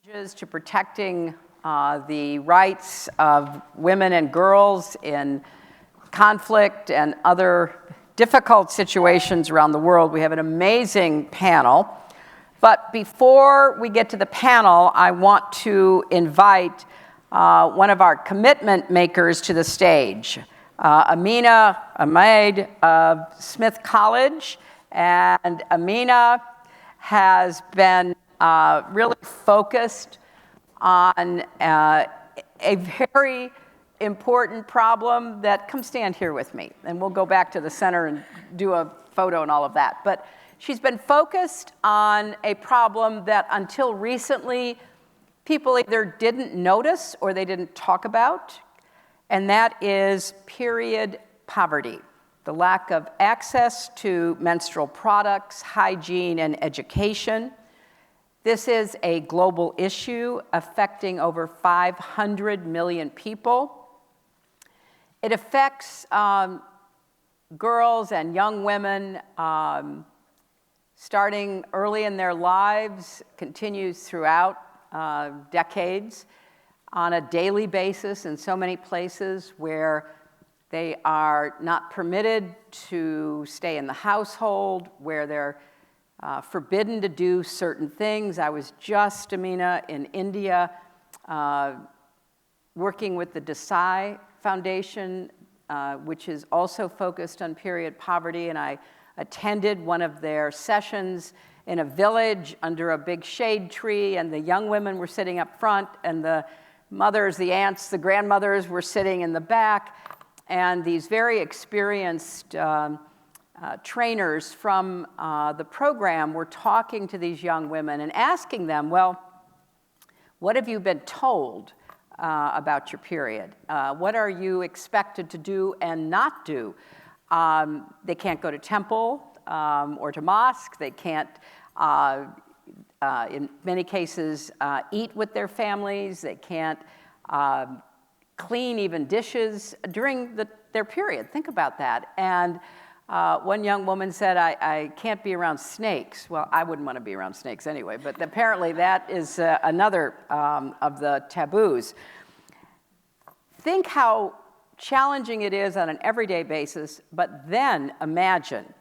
To protecting the rights of women and girls in conflict and other difficult situations around the world. We have an amazing panel. But before we get to the panel, I want to invite one of our commitment makers to the stage, Amina Ahmed of Smith College. And Amina has been really focused on a very important problem that, come stand here with me, and we'll go back to the center and do a photo and all of that. But she's been focused on a problem that until recently, people either didn't notice or they didn't talk about, and that is period poverty, the lack of access to menstrual products, hygiene, and education. This is a global issue affecting over 500 million people. It affects girls and young women starting early in their lives, continues throughout decades, on a daily basis in so many places where they are not permitted to stay in the household, where they're forbidden to do certain things. I was just, Amina, in India, working with the Desai Foundation, which is also focused on period poverty, and I attended one of their sessions in a village under a big shade tree, and the young women were sitting up front, and the mothers, the aunts, the grandmothers were sitting in the back, and these very experienced trainers from the program were talking to these young women and asking them, well, what have you been told about your period? What are you expected to do and not do? They can't go to temple or to mosque. They can't, in many cases, eat with their families. They can't clean even dishes during their period. Think about that. And one young woman said, I can't be around snakes. Well, I wouldn't want to be around snakes anyway, but apparently that is another of the taboos. Think how challenging it is on an everyday basis, but then imagine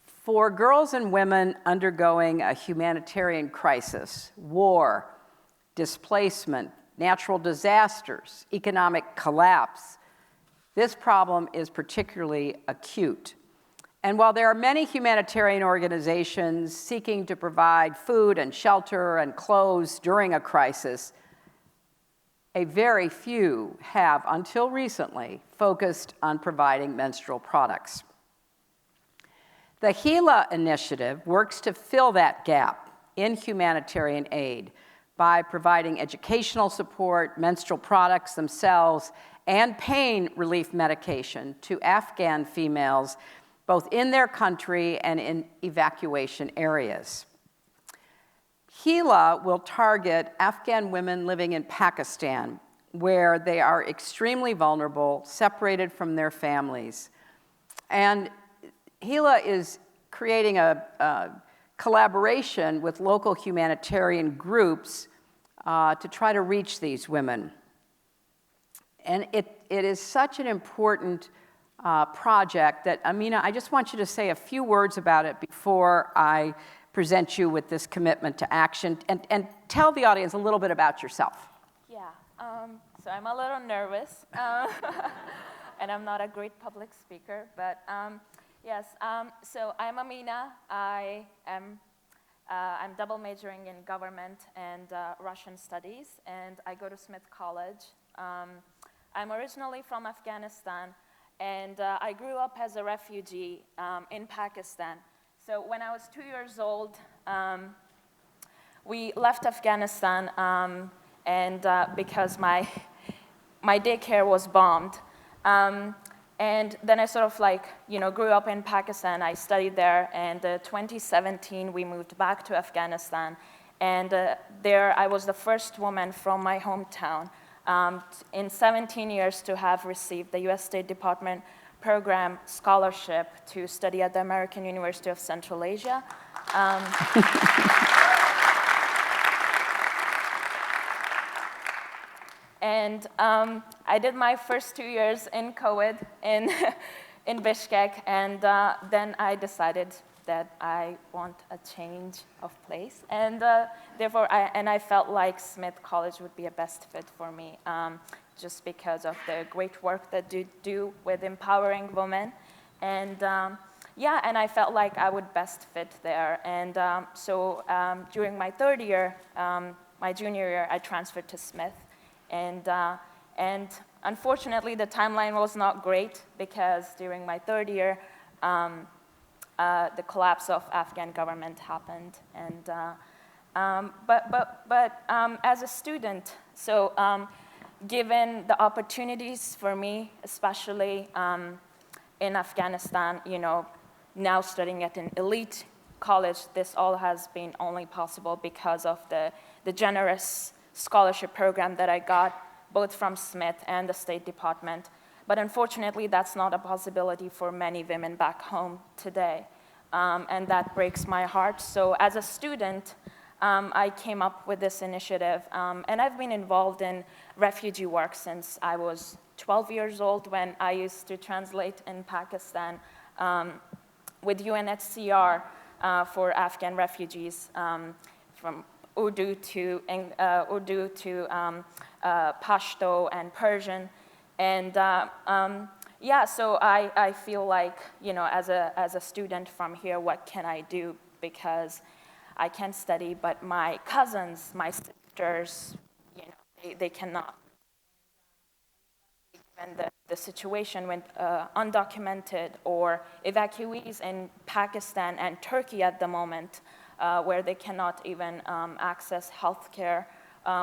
for girls and women undergoing a humanitarian crisis, war, displacement, natural disasters, economic collapse. This problem is particularly acute. And while there are many humanitarian organizations seeking to provide food and shelter and clothes during a crisis, a very few have, until recently, focused on providing menstrual products. The HeLa initiative works to fill that gap in humanitarian aid by providing educational support, menstrual products themselves, and pain relief medication to Afghan females, both in their country and in evacuation areas. HeLa will target Afghan women living in Pakistan, where they are extremely vulnerable, separated from their families. And HeLa is creating a collaboration with local humanitarian groups to try to reach these women. And it is such an important project that, Amina, I just want you to say a few words about it before I present you with this commitment to action, and tell the audience a little bit about yourself. Yeah, so I'm a little nervous, and I'm not a great public speaker, but yes, so I'm Amina. I'm double majoring in government and Russian studies, and I go to Smith College. I'm originally from Afghanistan, and I grew up as a refugee in Pakistan. So when I was 2 years old, we left Afghanistan, and because my daycare was bombed. And then I sort of grew up in Pakistan. I studied there, and 2017 we moved back to Afghanistan. And there I was the first woman from my hometown in 17 years to have received the US State Department program scholarship to study at the American University of Central Asia. And I did my first 2 years in COVID in, in Bishkek, and then I decided that I want a change of place. And therefore, I felt like Smith College would be a best fit for me, just because of the great work that they do with empowering women. And yeah, and I felt like I would best fit there. And so during my third year, my junior year, I transferred to Smith. And unfortunately, the timeline was not great because during my third year, the collapse of Afghan government happened. And but as a student, so given the opportunities for me, especially in Afghanistan, you know, now studying at an elite college, this all has been only possible because of the generous scholarship program that I got, both from Smith and the State Department. But unfortunately, that's not a possibility for many women back home today. And that breaks my heart. So as a student, I came up with this initiative. And I've been involved in refugee work since I was 12 years old, when I used to translate in Pakistan with UNHCR for Afghan refugees from Urdu to Pashto and Persian. And yeah, so I feel like, you know, as a student from here, what can I do? Because I can study, but my cousins, my sisters, you know, they cannot. And the situation with undocumented or evacuees in Pakistan and Turkey at the moment, where they cannot even access health care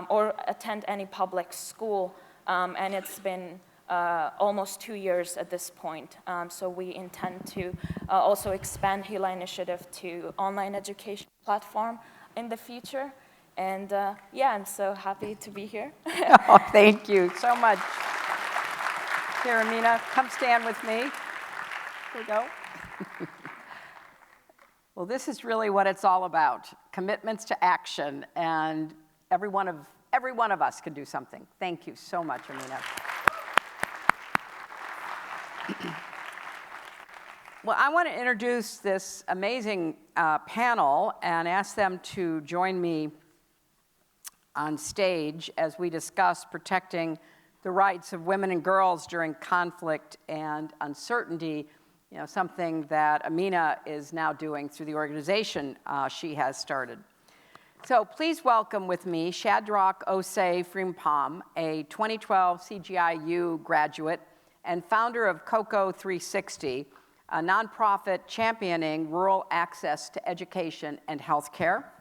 or attend any public school. And it's been almost 2 years at this point. So we intend to also expand HELA initiative to online education platform in the future. And yeah, I'm so happy to be here. Oh, thank you so much. Here, Amina, come stand with me. Here we go. Well, this is really what it's all about, commitments to action, and every one of us can do something. Thank you so much, Amina. Well, I want to introduce this amazing panel and ask them to join me on stage as we discuss protecting the rights of women and girls during conflict and uncertainty, you know, something that Amina is now doing through the organization she has started. So please welcome with me Shadrach Osei Frimpong, a 2012 CGIU graduate and founder of COCO 360, a nonprofit championing rural access to education and health care.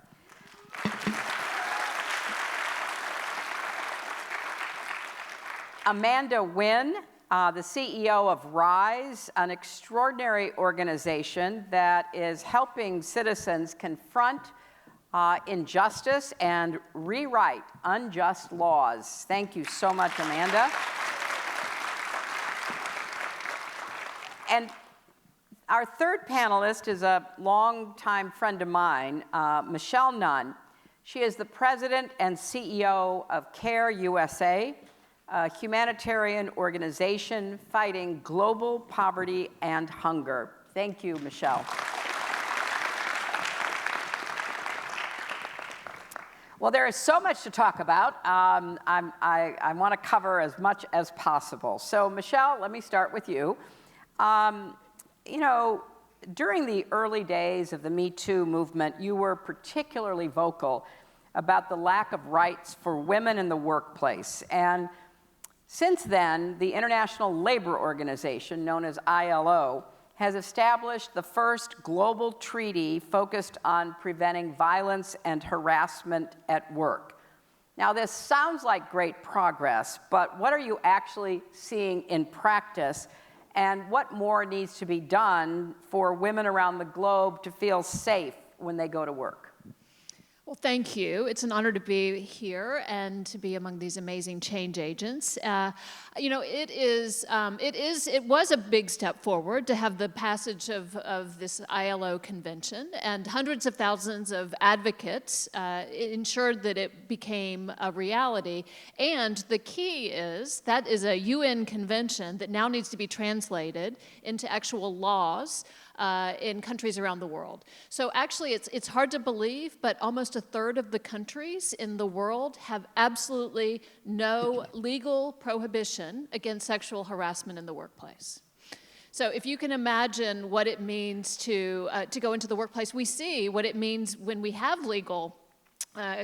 Amanda Nguyen, the CEO of RISE, an extraordinary organization that is helping citizens confront injustice and rewrite unjust laws. Thank you so much, Amanda. And our third panelist is a longtime friend of mine, Michelle Nunn. She is the president and CEO of CARE USA, a humanitarian organization fighting global poverty and hunger. Thank you, Michelle. Well, there is so much to talk about. I want to cover as much as possible. So, Michelle, let me start with you. You know, during the early days of the Me Too movement, you were particularly vocal about the lack of rights for women in the workplace. And since then, the International Labor Organization, known as ILO, has established the first global treaty focused on preventing violence and harassment at work. Now, this sounds like great progress, but what are you actually seeing in practice, and what more needs to be done for women around the globe to feel safe when they go to work? Well, thank you. It's an honor to be here and to be among these amazing change agents. You know, it was a big step forward to have the passage of this ILO convention, and hundreds of thousands of advocates ensured that it became a reality. And the key is that is a UN convention that now needs to be translated into actual laws in countries around the world. So actually, it's hard to believe, but almost a third of the countries in the world have absolutely no legal prohibition against sexual harassment in the workplace. So if you can imagine what it means to go into the workplace, we see what it means when we have legal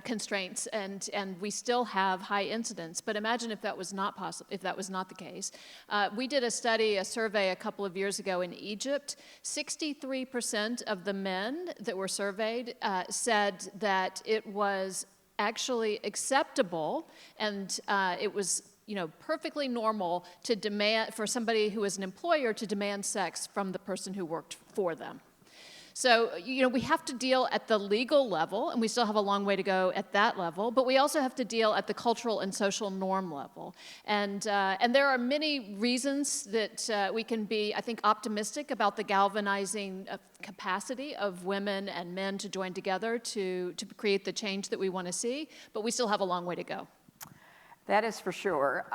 constraints and we still have high incidence. But imagine if that was not possible, if that was not the case. We did a survey a couple of years ago in Egypt. 63% of the men that were surveyed said that it was actually acceptable and it was perfectly normal to demand, for somebody who is an employer to demand sex from the person who worked for them. So, we have to deal at the legal level, and we still have a long way to go at that level, but we also have to deal at the cultural and social norm level. And there are many reasons that we can be, I think, optimistic about the galvanizing capacity of women and men to join together to create the change that we want to see, but we still have a long way to go. That is for sure.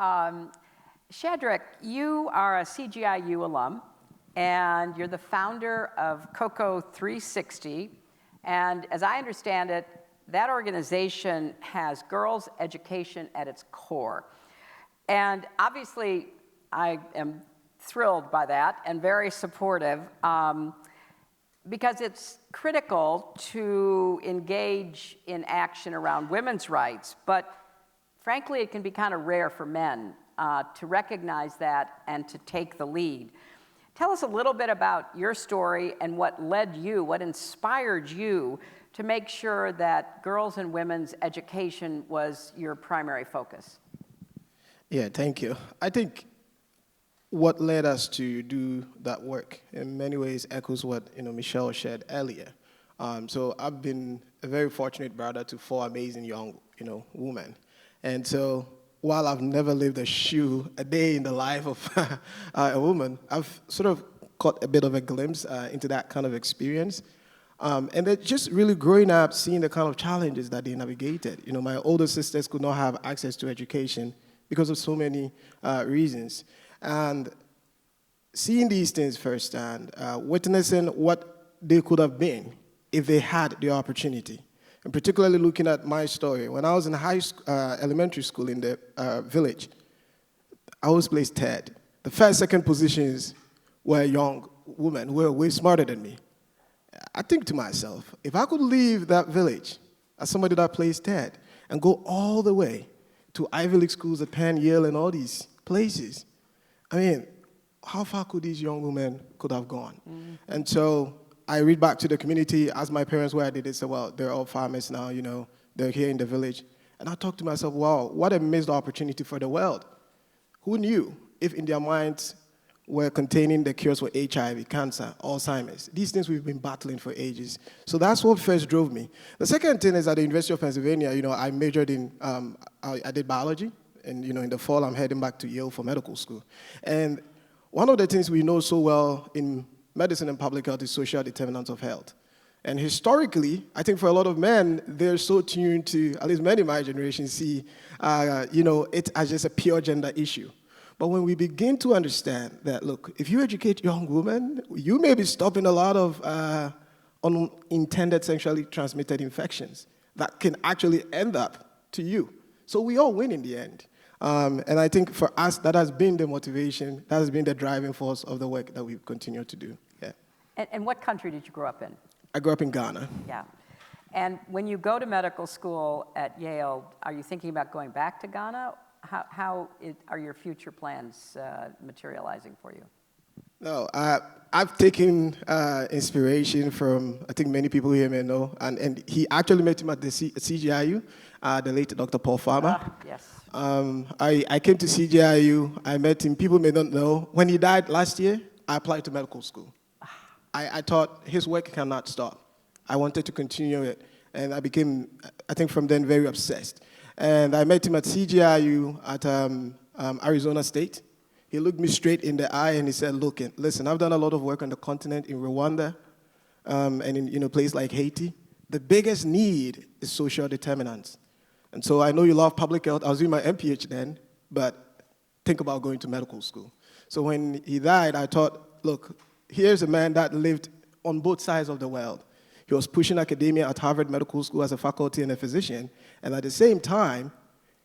Shadrach, you are a CGIU alum, and you're the founder of Coco 360. And as I understand it, that organization has girls' education at its core. And obviously, I am thrilled by that and very supportive because it's critical to engage in action around women's rights. But frankly, it can be kind of rare for men to recognize that and to take the lead. Tell us a little bit about your story and what inspired you to make sure that girls and women's education was your primary focus. Yeah, thank you. I think what led us to do that work in many ways echoes what Michelle shared earlier. So I've been a very fortunate brother to 4 amazing young women, and so while I've never lived a day in the life of a woman, I've sort of caught a bit of a glimpse into that kind of experience. And then just really growing up, seeing the kind of challenges that they navigated. My older sisters could not have access to education because of so many reasons. And seeing these things firsthand, witnessing what they could have been if they had the opportunity. And particularly looking at my story, when I was in elementary school in the village, I always placed third. The first, second positions were young women who were way smarter than me. I think to myself, if I could leave that village as somebody that placed third and go all the way to Ivy League schools at Penn, Yale, and all these places, I mean, how far could these young women could have gone? Mm-hmm. And so I read back to the community, asked my parents where I did it, said, well, they're all farmers now, they're here in the village. And I talked to myself, wow, what a missed opportunity for the world. Who knew if in their minds were containing the cures for HIV, cancer, Alzheimer's? These things we've been battling for ages. So that's what first drove me. The second thing is at the University of Pennsylvania, I majored in, I did biology, and in the fall I'm heading back to Yale for medical school. And one of the things we know so well in medicine and public health is social determinants of health. And historically, I think for a lot of men, they're so tuned to, at least many in my generation, see, it as just a pure gender issue. But when we begin to understand that, look, if you educate young women, you may be stopping a lot of unintended sexually transmitted infections that can actually end up to you. So we all win in the end. And I think for us, that has been the motivation, that has been the driving force of the work that we continue to do. Yeah. And what country did you grow up in? I grew up in Ghana. Yeah. And when you go to medical school at Yale, are you thinking about going back to Ghana? How are your future plans materializing for you? No, I've taken inspiration from, I think many people here may know, and he actually met him at the CGIU, the late Dr. Paul Farmer. Yes. I came to CGIU, I met him, people may not know. When he died last year, I applied to medical school. I thought his work cannot stop. I wanted to continue it. And I became, I think from then, very obsessed. And I met him at CGIU at Arizona State. He looked me straight in the eye and he said, look, listen, I've done a lot of work on the continent in Rwanda and in a place like Haiti. The biggest need is social determinants. And so I know you love public health. I was doing my MPH then, but think about going to medical school. So when he died, I thought, look, here's a man that lived on both sides of the world. He was pushing academia at Harvard Medical School as a faculty and a physician, and at the same time,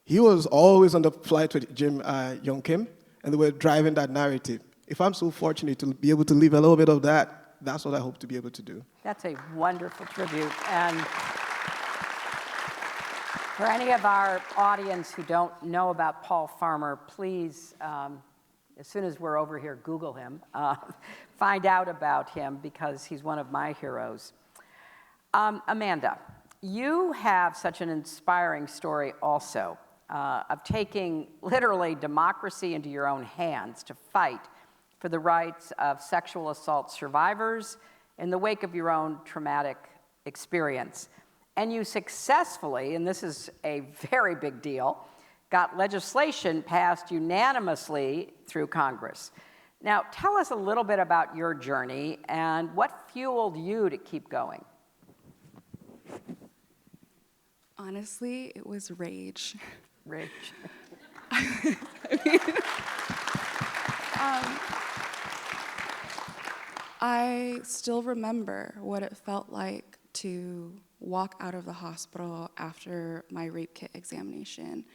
he was always on the flight with Jim Young Kim, and they were driving that narrative. If I'm so fortunate to be able to leave a little bit of that, that's what I hope to be able to do. That's a wonderful tribute. And for any of our audience who don't know about Paul Farmer, please, as soon as we're over here, Google him. Find out about him because he's one of my heroes. Amanda, you have such an inspiring story also of taking literally democracy into your own hands to fight for the rights of sexual assault survivors in the wake of your own traumatic experience. And you successfully, and this is a very big deal, got legislation passed unanimously through Congress. Now, tell us a little bit about your journey and what fueled you to keep going. Honestly, it was rage. Rage. I still remember what it felt like to walk out of the hospital after my rape kit examination.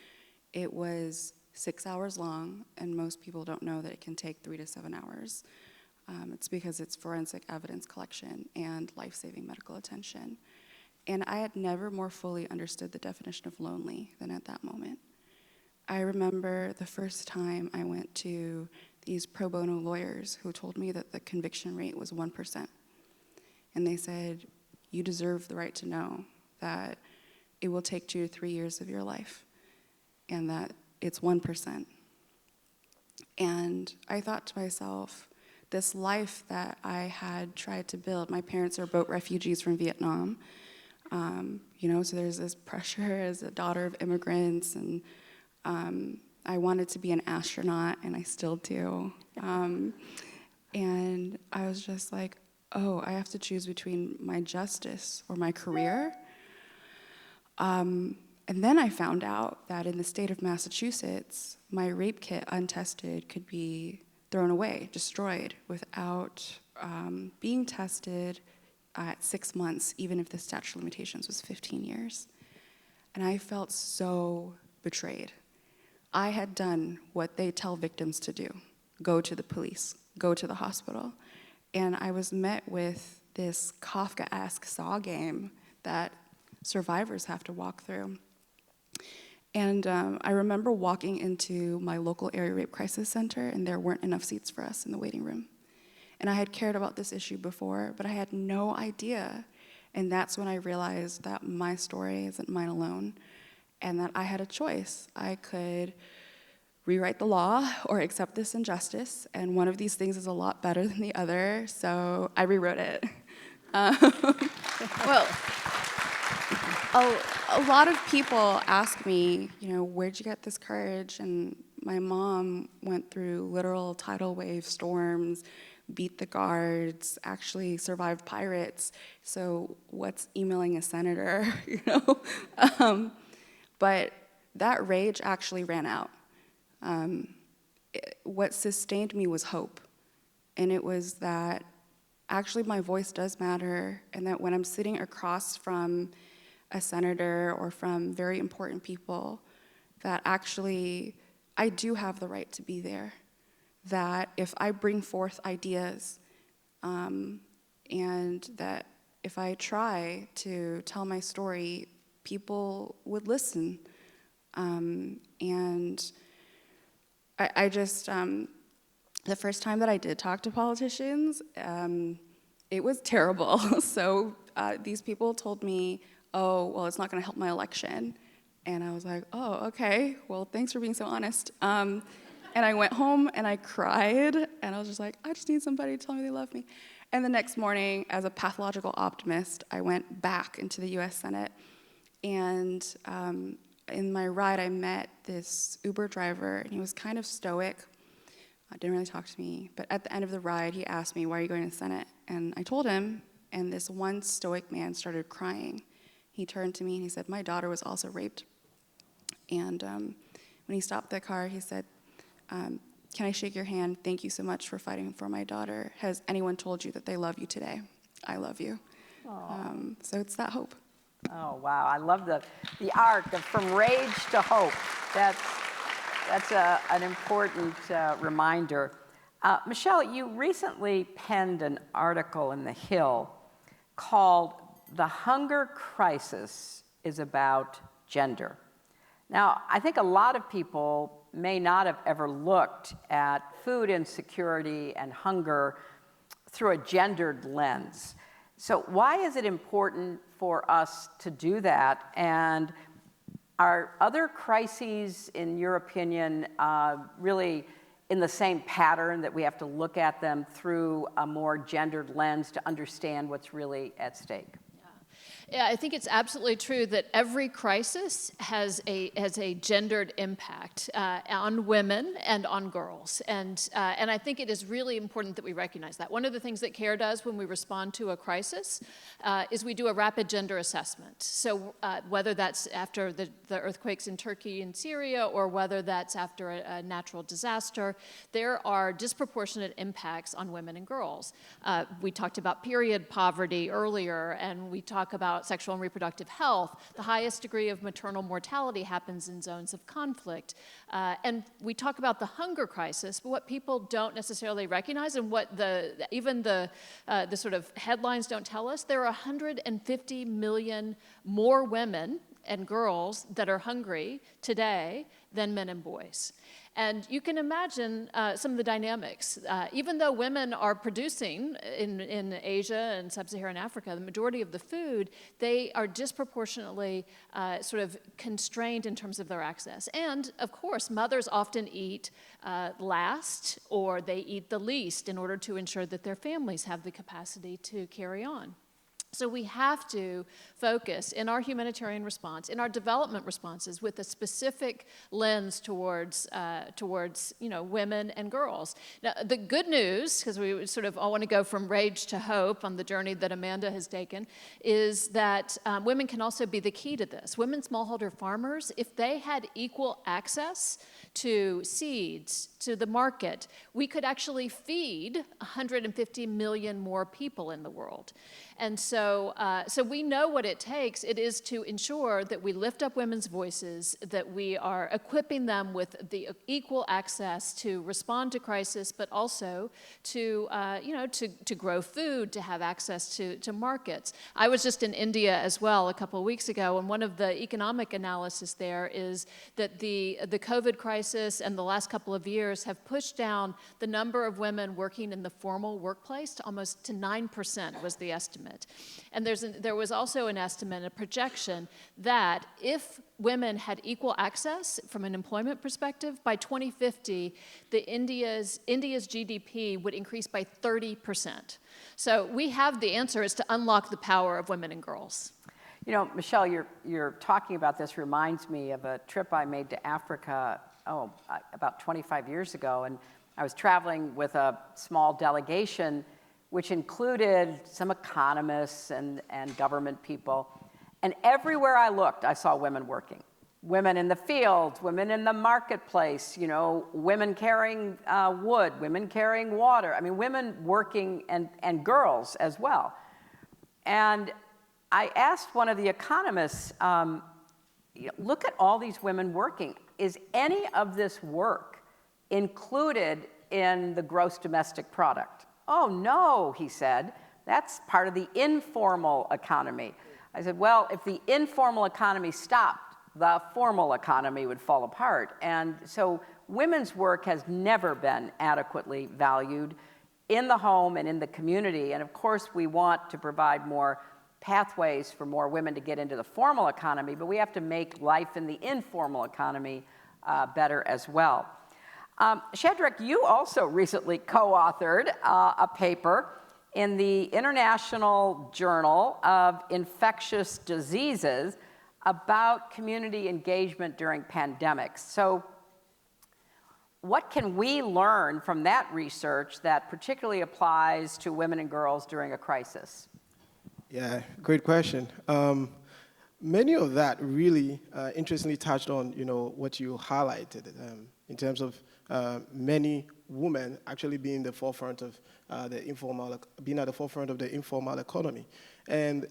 It was 6 hours long, and most people don't know that it can take 3 to 7 hours. It's because it's forensic evidence collection and life-saving medical attention. And I had never more fully understood the definition of lonely than at that moment. I remember the first time I went to these pro bono lawyers who told me that the conviction rate was 1%. And they said, you deserve the right to know that it will take 2 to 3 years of your life and that it's 1%. And I thought to myself, this life that I had tried to build, my parents are boat refugees from Vietnam, so there's this pressure as a daughter of immigrants, and I wanted to be an astronaut, and I still do. And I was just like, oh, I have to choose between my justice or my career. And then I found out that in the state of Massachusetts, my rape kit, untested, could be thrown away, destroyed, without being tested at 6 months, even if the statute of limitations was 15 years. And I felt so betrayed. I had done what they tell victims to do: go to the police, go to the hospital. And I was met with this Kafkaesque Saw game that survivors have to walk through. And I remember walking into my local area rape crisis center, and there weren't enough seats for us in the waiting room. And I had cared about this issue before, but I had no idea. And that's when I realized that my story isn't mine alone, and that I had a choice. I could rewrite the law or accept this injustice, and one of these things is a lot better than the other, so I rewrote it. Well, a lot of people ask me, where'd you get this courage? And my mom went through literal tidal wave storms, beat the guards, actually survived pirates. So what's emailing a senator, But that rage actually ran out. What sustained me was hope. And it was that actually my voice does matter, and that when I'm sitting across from a senator or from very important people, that actually I do have the right to be there. That if I bring forth ideas, and that if I try to tell my story, people would listen. And I just, the first time that I did talk to politicians, it was terrible. So these people told me, oh, well, it's not gonna help my election. And I was like, oh, okay, well, thanks for being so honest. And I went home and I cried, and I was just like, I just need somebody to tell me they love me. And the next morning, as a pathological optimist, I went back into the US Senate. And in my ride, I met this Uber driver, and he was kind of stoic. Didn't really talk to me. But at the end of the ride, he asked me, why are you going to the Senate? And I told him, and this one stoic man started crying. He turned to me and he said, my daughter was also raped. And when he stopped the car, he said, can I shake your hand? Thank you so much for fighting for my daughter. Has anyone told you that they love you today? I love you. So it's that hope. Oh, wow. I love the arc of from rage to hope. That's an important reminder. Michelle, you recently penned an article in The Hill called "The Hunger Crisis is About Gender." Now, I think a lot of people may not have ever looked at food insecurity and hunger through a gendered lens. So why is it important for us to do that? And are other crises, in your opinion, really in the same pattern that we have to look at them through a more gendered lens to understand what's really at stake? Yeah, I think it's absolutely true that every crisis has a gendered impact on women and on girls, and I think it is really important that we recognize that. One of the things that CARE does when we respond to a crisis is we do a rapid gender assessment. So whether that's after the earthquakes in Turkey and Syria, or whether that's after a natural disaster, there are disproportionate impacts on women and girls. We talked about period poverty earlier, and we talk about sexual and reproductive health. The highest degree of maternal mortality happens in zones of conflict. And we talk about the hunger crisis, but what people don't necessarily recognize, and what even the sort of headlines don't tell us, there are 150 million more women and girls that are hungry today than men and boys. And you can imagine some of the dynamics. Even though women are producing in Asia and sub-Saharan Africa, the majority of the food, they are disproportionately sort of constrained in terms of their access. And of course, mothers often eat last, or they eat the least in order to ensure that their families have the capacity to carry on. So we have to focus in our humanitarian response, in our development responses, with a specific lens towards women and girls. Now, the good news, because we sort of all want to go from rage to hope on the journey that Amanda has taken, is that women can also be the key to this. Women smallholder farmers, if they had equal access to seeds, to the market, we could actually feed 150 million more people in the world. And so we know what it takes. It is to ensure that we lift up women's voices, that we are equipping them with the equal access to respond to crisis, but also to grow food, to have access to markets. I was just in India as well a couple of weeks ago, and one of the economic analysis there is that the COVID crisis and the last couple of years have pushed down the number of women working in the formal workplace to almost to 9% was the estimate. And there was also an estimate, a projection, that if women had equal access from an employment perspective, by 2050, India's GDP would increase by 30%. So we have the answer is to unlock the power of women and girls. You know, Michelle, you're talking about this reminds me of a trip I made to Africa, about 25 years ago, and I was traveling with a small delegation which included some economists and government people. And everywhere I looked, I saw women working. Women in the fields, women in the marketplace, women carrying wood, women carrying water. I mean, women working and girls as well. And I asked one of the economists, look at all these women working. Is any of this work included in the gross domestic product? Oh, no, he said. That's part of the informal economy. I said, well, if the informal economy stopped, the formal economy would fall apart. And so women's work has never been adequately valued in the home and in the community. And of course, we want to provide more pathways for more women to get into the formal economy, but we have to make life in the informal economy better as well. Shadrach, you also recently co-authored a paper in the International Journal of Infectious Diseases about community engagement during pandemics. So what can we learn from that research that particularly applies to women and girls during a crisis? Yeah, great question. Many of that really interestingly touched on, what you highlighted in terms of many women actually being the forefront of being at the forefront of the informal economy. And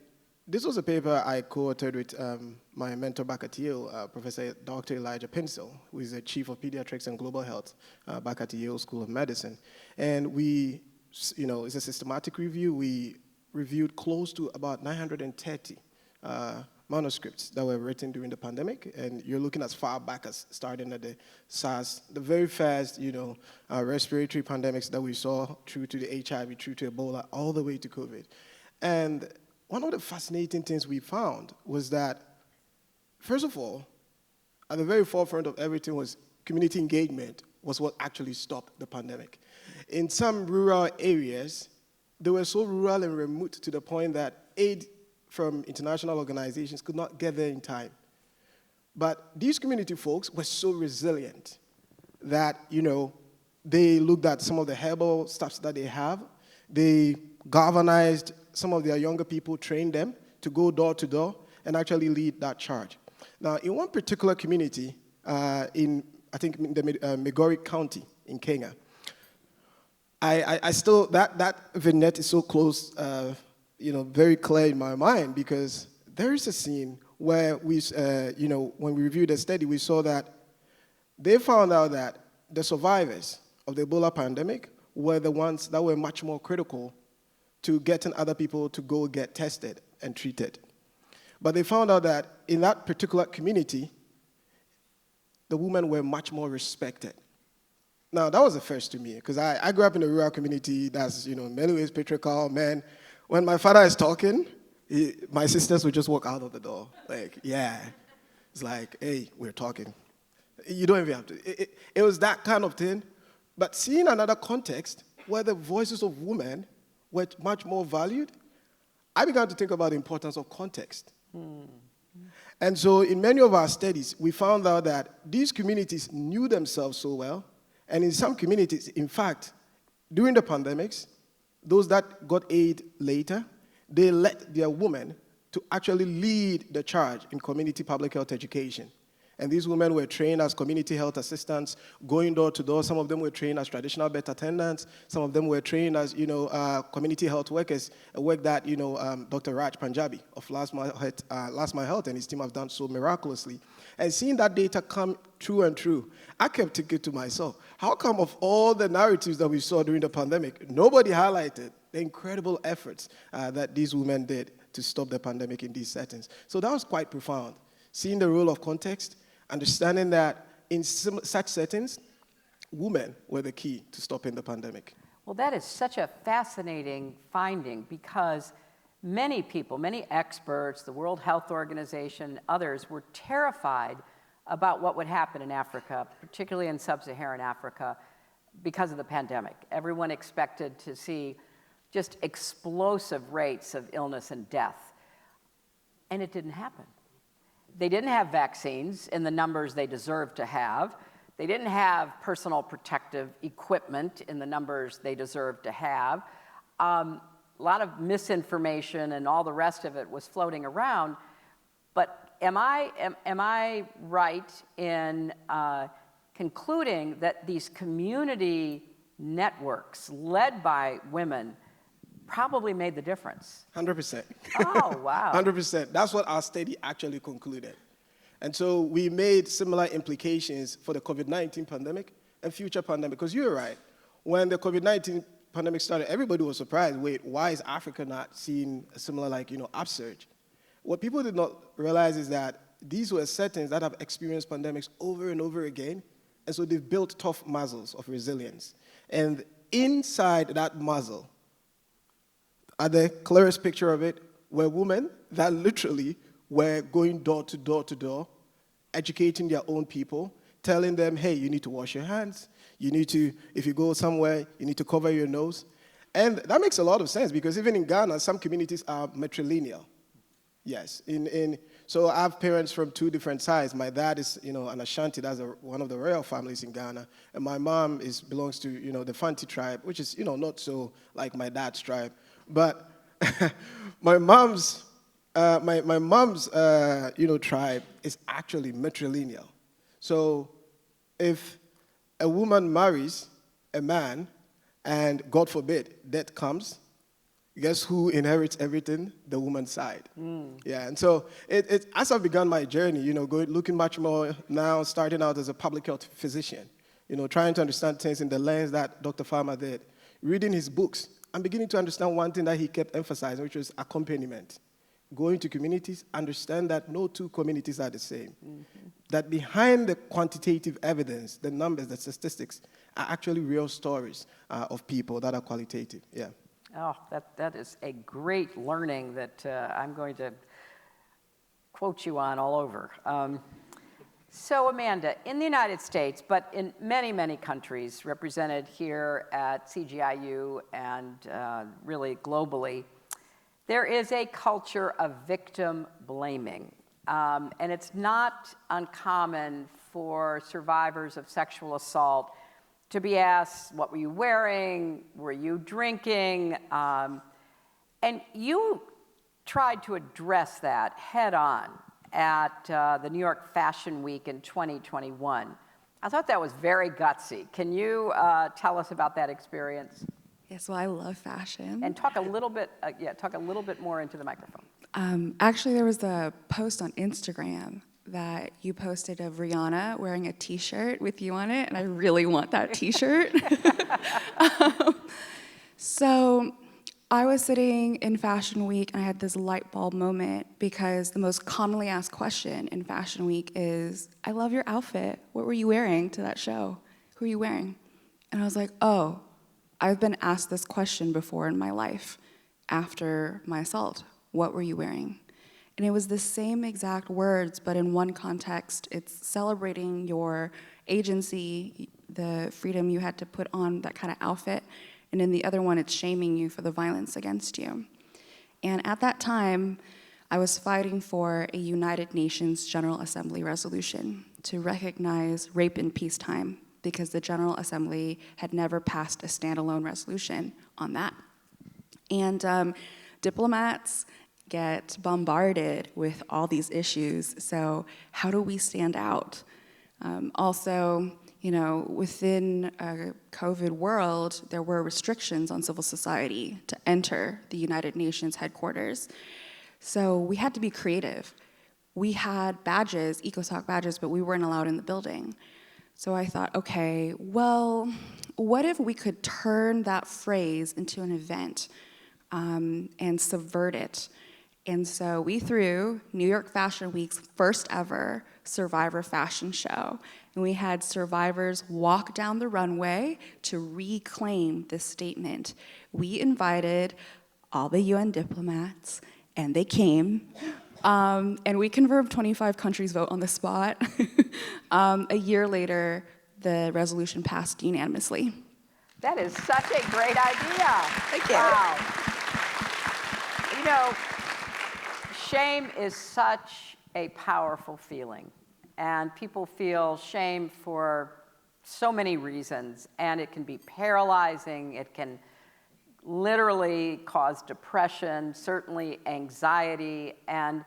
this was a paper I co-authored with my mentor back at Yale, Professor Dr. Elijah Pinsel, who is the Chief of Pediatrics and Global Health back at the Yale School of Medicine. And we, it's a systematic review. We reviewed close to about 930 manuscripts that were written during the pandemic, and you're looking as far back as starting at the SARS, the very first, respiratory pandemics that we saw, through to the HIV, through to Ebola, all the way to COVID. And one of the fascinating things we found was that, first of all, at the very forefront of everything was community engagement was what actually stopped the pandemic. In some rural areas, they were so rural and remote to the point that aid from international organizations could not get there in time. But these community folks were so resilient that, they looked at some of the herbal stuff that they have. They galvanized some of their younger people, trained them to go door to door and actually lead that charge. Now, in one particular community, in the Migori County in Kenya, I still, that vignette is so close, very clear in my mind, because there is a scene where we, when we reviewed the study, we saw that they found out that the survivors of the Ebola pandemic were the ones that were much more critical to getting other people to go get tested and treated. But they found out that in that particular community, the women were much more respected. Now, that was the first to me, because I grew up in a rural community that's, in many ways patriarchal. Man, when my father is talking, my sisters would just walk out of the door. Like, yeah. It's like, hey, we're talking. You don't even have to. It was that kind of thing. But seeing another context where the voices of women were much more valued, I began to think about the importance of context. And so in many of our studies, we found out that these communities knew themselves so well. And in some communities, in fact, during the pandemics, those that got aid later, they let their women to actually lead the charge in community public health education. And these women were trained as community health assistants, going door to door. Some of them were trained as traditional birth attendants. Some of them were trained as, community health workers, a work that, Dr. Raj Panjabi of Last Mile Health and his team have done so miraculously. And seeing that data come true and true, I kept thinking to myself, how come of all the narratives that we saw during the pandemic, nobody highlighted the incredible efforts that these women did to stop the pandemic in these settings? So that was quite profound. Seeing the role of context, understanding that in such settings, women were the key to stopping the pandemic. Well, that is such a fascinating finding, because many people, many experts, the World Health Organization, others, were terrified about what would happen in Africa, particularly in sub-Saharan Africa, because of the pandemic. Everyone expected to see just explosive rates of illness and death, and it didn't happen. They didn't have vaccines in the numbers they deserved to have. They didn't have personal protective equipment in the numbers they deserved to have. A lot of misinformation and all the rest of it was floating around. But am I right in concluding that these community networks led by women probably made the difference? 100%. Oh, wow. 100%. That's what our study actually concluded. And so we made similar implications for the COVID-19 pandemic and future pandemic. Because you're right. When the COVID-19 pandemic started, everybody was surprised. Wait, why is Africa not seeing a similar, upsurge? What people did not realize is that these were settings that have experienced pandemics over and over again. And so they've built tough muscles of resilience. And inside that muscle, the clearest picture of it were women that literally were going door to door to door, educating their own people, telling them, hey, you need to wash your hands. You need to, if you go somewhere, you need to cover your nose. And that makes a lot of sense because even in Ghana, some communities are matrilineal. Yes, so I have parents from two different sides. My dad is, an Ashanti, that's one of the royal families in Ghana, and my mom belongs to, the Fanti tribe, which is, not so like my dad's tribe. But my mom's, tribe is actually matrilineal. So if a woman marries a man, and God forbid death comes, guess who inherits everything? The woman's side. Yeah, and so as I've begun my journey, looking much more now, starting out as a public health physician, trying to understand things in the lens that Dr. Farmer did, reading his books, I'm beginning to understand one thing that he kept emphasizing, which was accompaniment. Going to communities, understand that no two communities are the same. That behind the quantitative evidence, the numbers, the statistics, are actually real stories of people that are qualitative. Yeah. Oh, that is a great learning that I'm going to quote you on all over. So Amanda, in the United States, but in many, many countries represented here at CGIU and really globally, there is a culture of victim blaming. And it's not uncommon for survivors of sexual assault to be asked, what were you wearing? Were you drinking? And you tried to address that head on at the New York Fashion Week in 2021. I thought that was very gutsy. Can you tell us about that experience? Yes, well, I love fashion. And talk a little bit more into the microphone. Actually, there was a post on Instagram that you posted of Rihanna wearing a T-shirt with you on it, and I really want that T-shirt. So I was sitting in Fashion Week, and I had this light bulb moment because the most commonly asked question in Fashion Week is, I love your outfit. What were you wearing to that show? Who are you wearing? And I was like, oh, I've been asked this question before in my life after my assault. What were you wearing? And it was the same exact words, but in one context, it's celebrating your agency, the freedom you had to put on that kind of outfit, and in the other one, it's shaming you for the violence against you. And at that time, I was fighting for a United Nations General Assembly resolution to recognize rape in peacetime, because the General Assembly had never passed a standalone resolution on that. And diplomats get bombarded with all these issues, so how do we stand out? Also, within a COVID world, there were restrictions on civil society to enter the United Nations headquarters. So we had to be creative. We had badges, EcoSoc badges, but we weren't allowed in the building. So I thought, okay, well, what if we could turn that phrase into an event and subvert it? And so we threw New York Fashion Week's first ever Survivor fashion show. And we had survivors walk down the runway to reclaim this statement. We invited all the UN diplomats, and they came. And we confirmed 25 countries vote on the spot. A year later, the resolution passed unanimously. That is such a great idea. Thank you. Wow. Shame is such a powerful feeling, and people feel shame for so many reasons, and it can be paralyzing. It can literally cause depression, certainly anxiety, and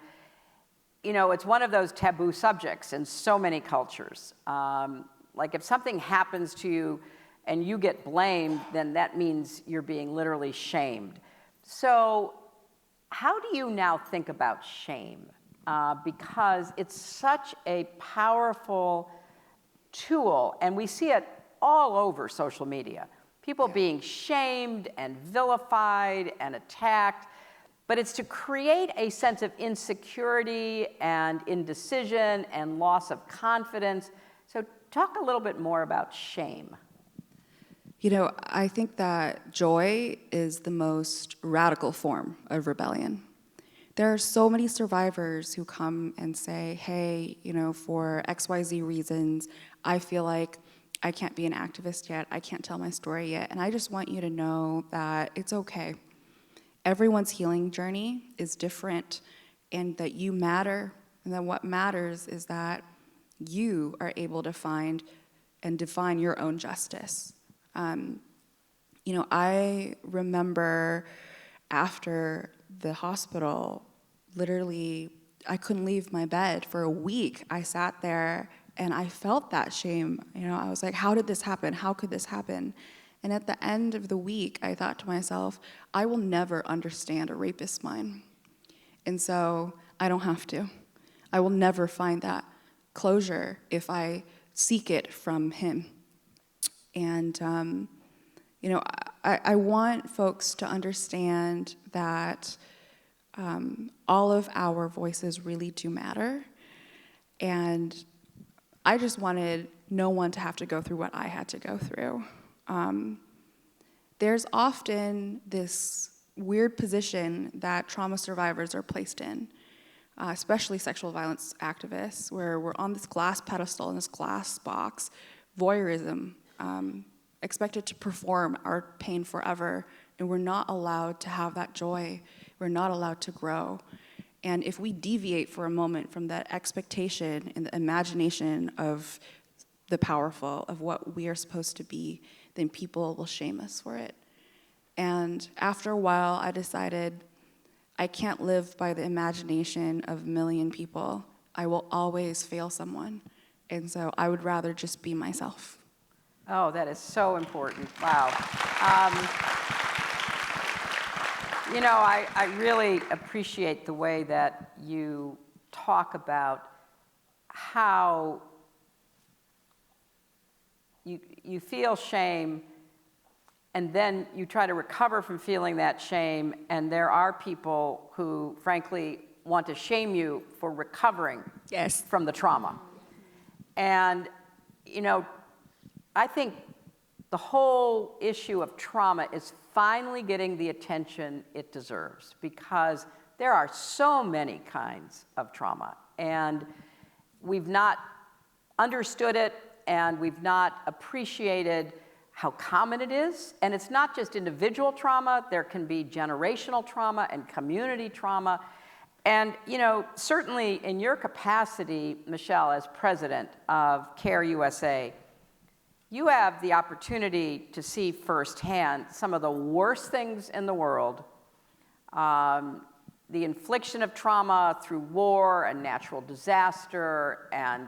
it's one of those taboo subjects in so many cultures. Like if something happens to you and you get blamed, then that means you're being literally shamed. So how do you now think about shame? Because it's such a powerful tool, and we see it all over social media. People being shamed and vilified and attacked, but it's to create a sense of insecurity and indecision and loss of confidence. So talk a little bit more about shame. I think that joy is the most radical form of rebellion. There are so many survivors who come and say, hey, for XYZ reasons, I feel like I can't be an activist yet. I can't tell my story yet. And I just want you to know that it's okay. Everyone's healing journey is different, and that you matter. And that what matters is that you are able to find and define your own justice. I remember after the hospital, literally, I couldn't leave my bed for a week. I sat there and I felt that shame. I was like, how did this happen? How could this happen? And at the end of the week, I thought to myself, I will never understand a rapist's mind. And so I don't have to. I will never find that closure if I seek it from him. And, I want folks to understand that all of our voices really do matter. And I just wanted no one to have to go through what I had to go through. There's often this weird position that trauma survivors are placed in, especially sexual violence activists, where we're on this glass pedestal in this glass box, voyeurism, expected to perform our pain forever, and we're not allowed to have that joy. We're not allowed to grow. And if we deviate for a moment from that expectation and the imagination of the powerful, of what we are supposed to be, then people will shame us for it. And after a while, I decided I can't live by the imagination of a million people. I will always fail someone. And so I would rather just be myself. Oh, that is so important. Wow. I really appreciate the way that you talk about how you feel shame, and then you try to recover from feeling that shame, and there are people who, frankly, want to shame you for recovering from the trauma. And, I think the whole issue of trauma is finally getting the attention it deserves, because there are so many kinds of trauma, and we've not understood it, and we've not appreciated how common it is. And it's not just individual trauma, there can be generational trauma and community trauma. And, certainly in your capacity, Michelle, as president of CARE USA, you have the opportunity to see firsthand some of the worst things in the world, the infliction of trauma through war and natural disaster and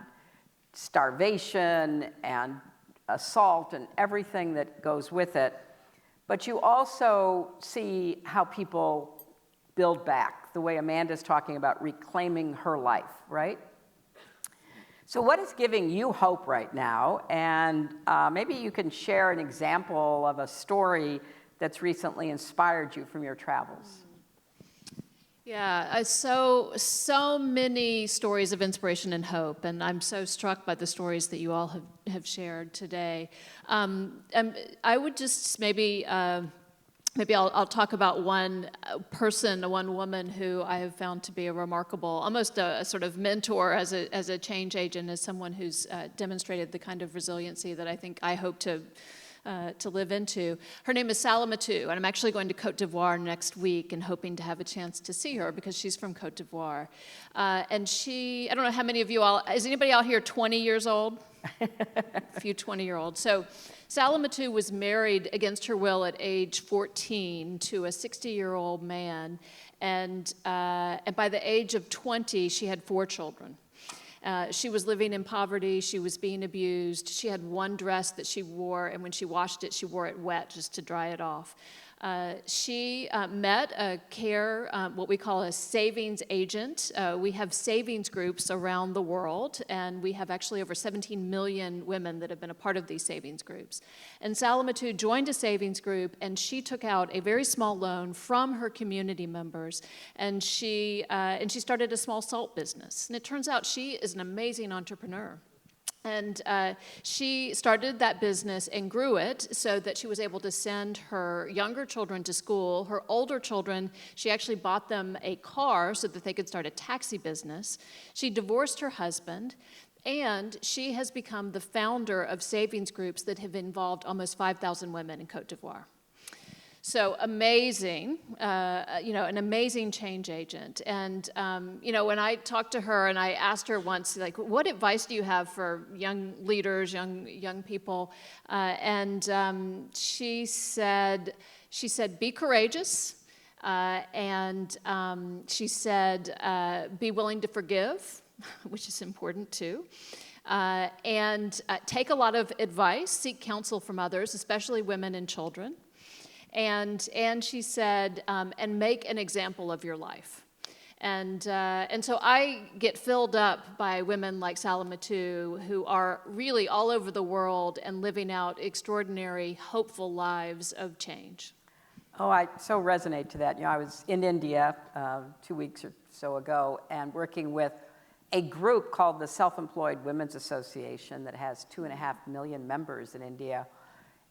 starvation and assault and everything that goes with it. But you also see how people build back, the way Amanda's talking about reclaiming her life, right? So what is giving you hope right now? And maybe you can share an example of a story that's recently inspired you from your travels. Yeah, so many stories of inspiration and hope, and I'm so struck by the stories that you all have shared today. I would just maybe I'll talk about one person, one woman who I have found to be a remarkable, almost a sort of mentor as a change agent, as someone who's demonstrated the kind of resiliency that I think I hope to live into. Her name is Salamatu, and I'm actually going to Côte d'Ivoire next week and hoping to have a chance to see her because she's from Côte d'Ivoire. And she, I don't know how many of you all, is anybody out here 20 years old? A few 20-year-olds. So Salamatu was married against her will at age 14 to a 60-year-old man, and by the age of 20, she had 4 children. She was living in poverty, she was being abused, she had one dress that she wore, and when she washed it, she wore it wet just to dry it off. She met a CARE, what we call a savings agent. We have savings groups around the world, and we have actually over 17 million women that have been a part of these savings groups. And Salamatu joined a savings group, and she took out a very small loan from her community members, and she started a small salt business. And it turns out she is an amazing entrepreneur. And she started that business and grew it so that she was able to send her younger children to school. Her older children, she actually bought them a car so that they could start a taxi business. She divorced her husband, And she has become the founder of savings groups that have involved almost 5,000 women in Côte d'Ivoire. So amazing, an amazing change agent. And, when I talked to her and I asked her once, like, what advice do you have for young leaders, young people? She said, be courageous. She said, be willing to forgive, which is important too. Take a lot of advice, seek counsel from others, especially women and children. And she said, and make an example of your life. And so I get filled up by women like Salamatu, who are really all over the world and living out extraordinary, hopeful lives of change. Oh, I so resonate to that. I was in India 2 weeks or so ago and working with a group called the Self-Employed Women's Association that has 2.5 million members in India.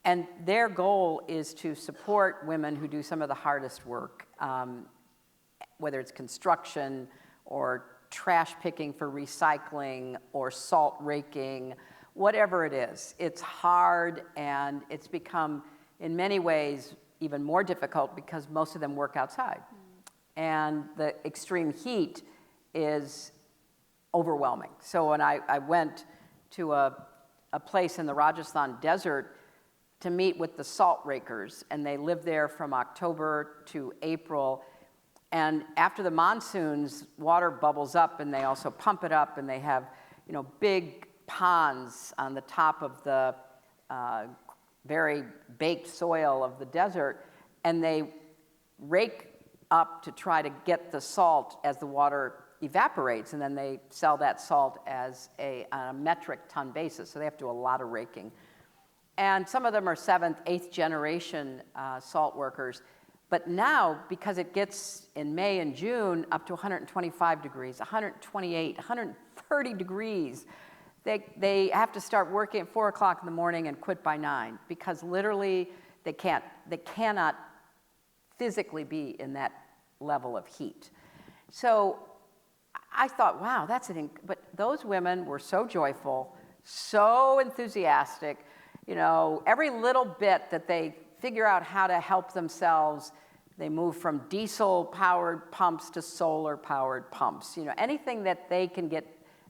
And their goal is to support women who do some of the hardest work, whether it's construction or trash picking for recycling or salt raking, whatever it is. It's hard, and it's become, in many ways, even more difficult because most of them work outside. And the extreme heat is overwhelming. So when I went to a place in the Rajasthan desert to meet with the salt rakers, and they live there from October to April. And after the monsoons, water bubbles up, and they also pump it up, and they have, big ponds on the top of the very baked soil of the desert, and they rake up to try to get the salt as the water evaporates, and then they sell that salt as on a metric ton basis, so they have to do a lot of raking. And some of them are 7th, 8th generation salt workers. But now, because it gets in May and June up to 125 degrees, 128, 130 degrees, they have to start working at 4 o'clock in the morning and quit by 9 because literally they cannot physically be in that level of heat. So I thought, wow, but those women were so joyful, so enthusiastic. Every little bit that they figure out how to help themselves, they move from diesel-powered pumps to solar-powered pumps. Anything that they can get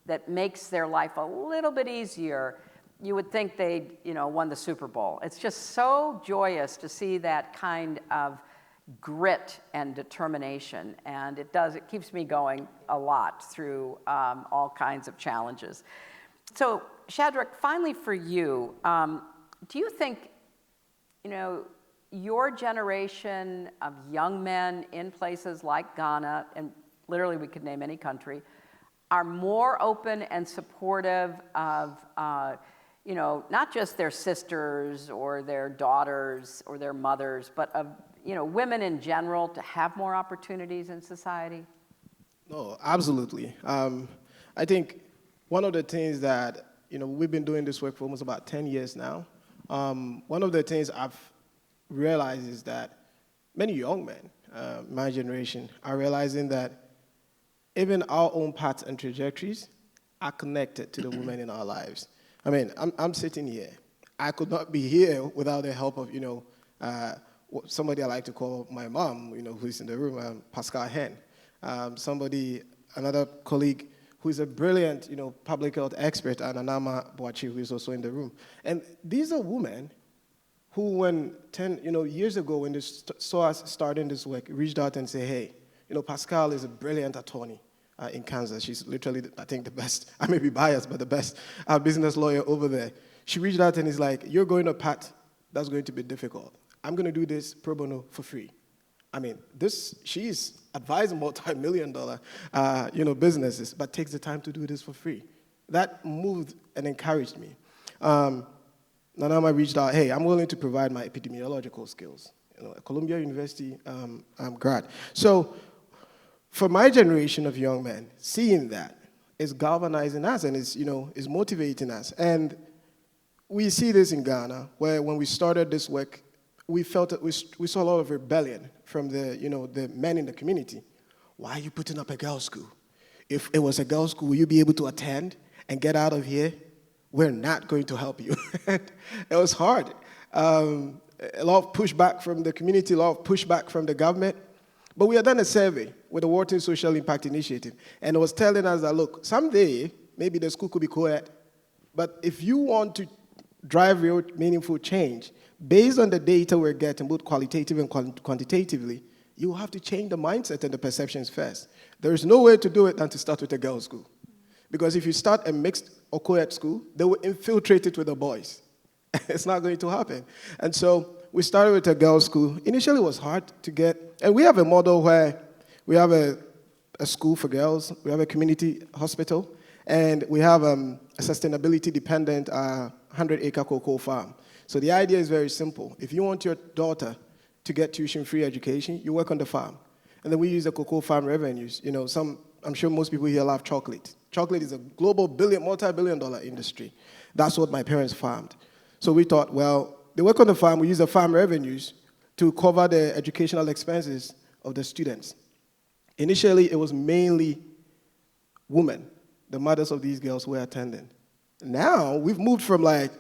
that makes their life a little bit easier, you would think they, won the Super Bowl. It's just so joyous to see that kind of grit and determination, and it keeps me going a lot through all kinds of challenges. So, Shadrach, finally for you, do you think, your generation of young men in places like Ghana, and literally we could name any country, are more open and supportive of, not just their sisters or their daughters or their mothers, but of, women in general to have more opportunities in society? No, absolutely. I think one of the things that, we've been doing this work for almost about 10 years now. One of the things I've realized is that many young men, my generation, are realizing that even our own paths and trajectories are connected to the women in our lives. I mean, I'm sitting here. I could not be here without the help of, somebody I like to call my mom, who's in the room, Pascal Hen. Another colleague who is a brilliant, public health expert, and Anama Boachi, who is also in the room. And these are women who, when 10, years ago, when they saw us starting this work, reached out and said, hey, Pascal is a brilliant attorney in Kansas. She's literally, I think, the best, I may be biased, but the best business lawyer over there. She reached out and is like, you're going a path that's going to be difficult. I'm going to do this pro bono for free. I mean, she's advising multi-million-dollar, businesses, but takes the time to do this for free. That moved and encouraged me. Nanama reached out, hey, I'm willing to provide my epidemiological skills. At Columbia University, I'm grad. So for my generation of young men, seeing that is galvanizing us and is motivating us. And we see this in Ghana, where when we started this work, we felt that we saw a lot of rebellion from the men in the community. Why are you putting up a girls' school? If it was a girls' school, will you be able to attend and get out of here, we're not going to help you. It was hard. A lot of pushback from the community, a lot of pushback from the government. But we had done a survey with the Wharton Social Impact Initiative, and it was telling us that, look, someday, maybe the school could be co-ed, but if you want to drive real meaningful change, based on the data we're getting, both qualitative and quantitatively, you have to change the mindset and the perceptions first. There is no way to do it than to start with a girls' school. Because if you start a mixed or co-ed school, they will infiltrate it with the boys. It's not going to happen. And so we started with a girls' school. Initially, it was hard to get, and we have a model where we have a school for girls, we have a community hospital, and we have a sustainability-dependent 100-acre cocoa farm. So the idea is very simple. If you want your daughter to get tuition-free education, you work on the farm. And then we use the cocoa farm revenues. You know, I'm sure most people here love chocolate. Chocolate is a global multi-billion-dollar industry. That's what my parents farmed. So we thought, well, they work on the farm, we use the farm revenues to cover the educational expenses of the students. Initially, it was mainly women, the mothers of these girls who were attending. Now, we've moved from like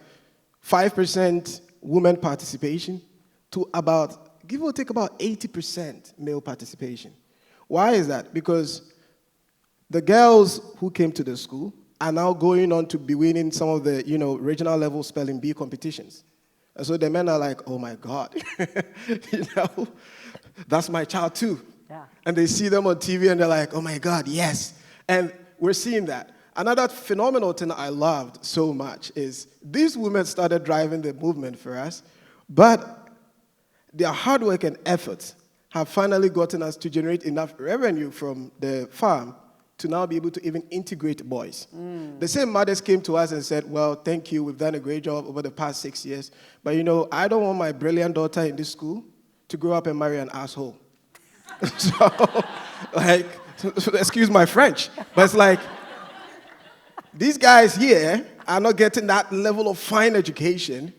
5% women participation to about, give or take about 80% male participation. Why is that? Because the girls who came to the school are now going on to be winning some of the, regional level spelling bee competitions. And so the men are like, oh my God, that's my child too. Yeah. And they see them on TV and they're like, oh my God, yes. And we're seeing that. Another phenomenal thing I loved so much is these women started driving the movement for us, but their hard work and efforts have finally gotten us to generate enough revenue from the farm to now be able to even integrate boys. The same mothers came to us and said, well, thank you, we've done a great job over the past 6 years, but I don't want my brilliant daughter in this school to grow up and marry an asshole. So, excuse my French, but it's like, these guys here are not getting that level of fine education,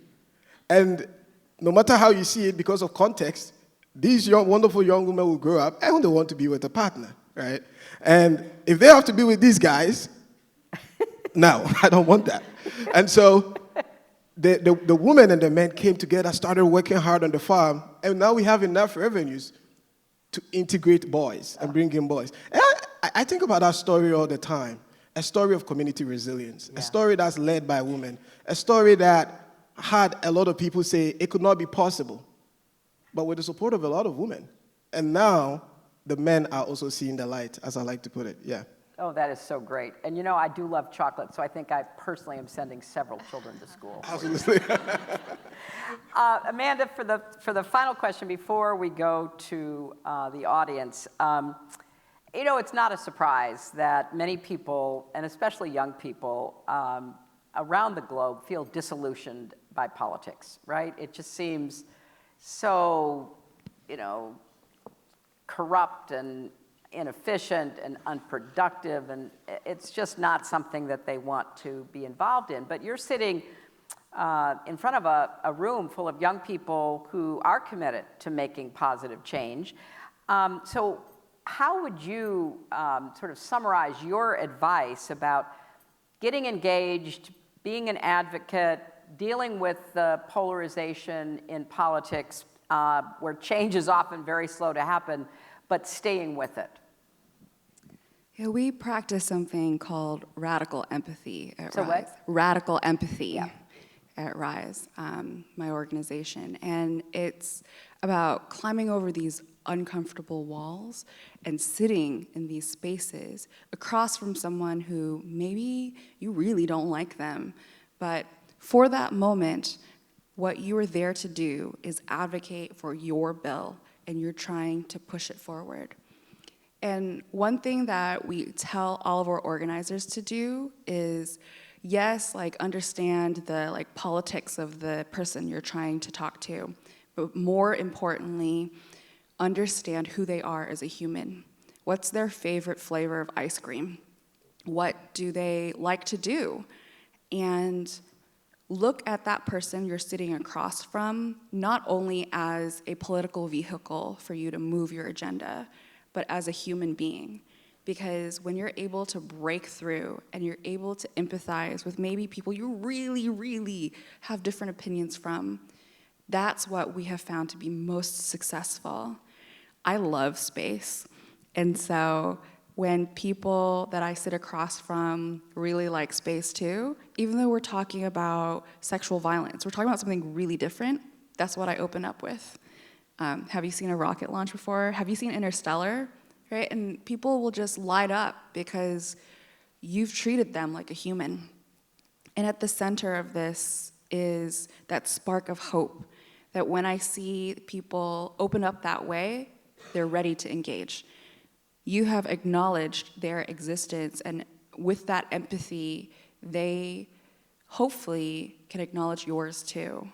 and no matter how you see it, because of context, these wonderful young women will grow up and they want to be with a partner, right? And if they have to be with these guys, no, I don't want that. And so the women and the men came together, started working hard on the farm, and now we have enough revenues to integrate boys and bring in boys. And I think about that story all the time, a story of community resilience, a story that's led by women, a story that had a lot of people say it could not be possible, but with the support of a lot of women. And now the men are also seeing the light, as I like to put it, yeah. Oh, that is so great. And I do love chocolate, so I think I personally am sending several children to school. Absolutely. Amanda, for the final question before we go to the audience, it's not a surprise that many people, and especially young people around the globe, feel disillusioned by politics, right? It just seems so, corrupt and inefficient and unproductive, and it's just not something that they want to be involved in. But you're sitting in front of a room full of young people who are committed to making positive change. So how would you sort of summarize your advice about getting engaged, being an advocate, dealing with the polarization in politics where change is often very slow to happen, but staying with it? Yeah, we practice something called radical empathy at So RISE. what? Radical empathy at RISE, my organization. And it's about climbing over these uncomfortable walls and sitting in these spaces across from someone who maybe you really don't like them, but for that moment, what you are there to do is advocate for your bill, and you're trying to push it forward. And one thing that we tell all of our organizers to do is, yes, understand the politics of the person you're trying to talk to, but more importantly, understand who they are as a human. What's their favorite flavor of ice cream? What do they like to do? And look at that person you're sitting across from, not only as a political vehicle for you to move your agenda, but as a human being. Because when you're able to break through and you're able to empathize with maybe people you really, really have different opinions from, that's what we have found to be most successful. I love space. And so when people that I sit across from really like space too, even though we're talking about sexual violence, we're talking about something really different, that's what I open up with. Have you seen a rocket launch before? Have you seen Interstellar? Right? And people will just light up because you've treated them like a human. And at the center of this is that spark of hope, that when I see people open up that way, they're ready to engage. You have acknowledged their existence, and with that empathy, they hopefully can acknowledge yours too.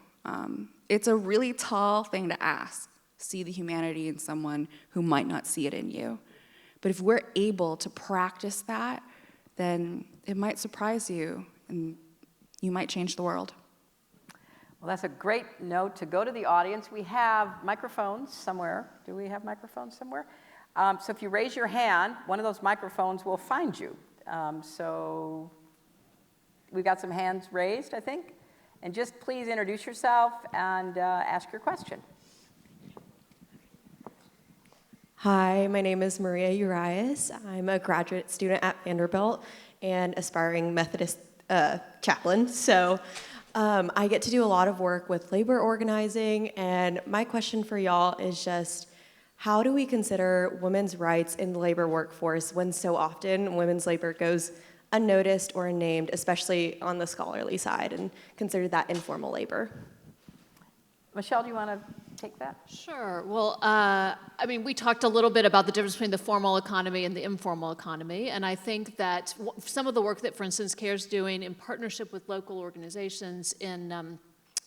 It's a really tall thing to ask, see the humanity in someone who might not see it in you. But if we're able to practice that, then it might surprise you, and you might change the world. Well, that's a great note to go to the audience. We have microphones somewhere. Do we have microphones somewhere? So if you raise your hand, one of those microphones will find you. So we've got some hands raised, I think. And just please introduce yourself and ask your question. Hi, my name is Maria Urias. I'm a graduate student at Vanderbilt and aspiring Methodist chaplain. So I get to do a lot of work with labor organizing, and my question for y'all is just, how do we consider women's rights in the labor workforce when so often women's labor goes unnoticed or unnamed, especially on the scholarly side, and consider that informal labor? Michelle, do you want to take that? Sure. Well, I mean, we talked a little bit about the difference between the formal economy and the informal economy, and I think that some of the work that, for instance, CARE's doing in partnership with local organizations in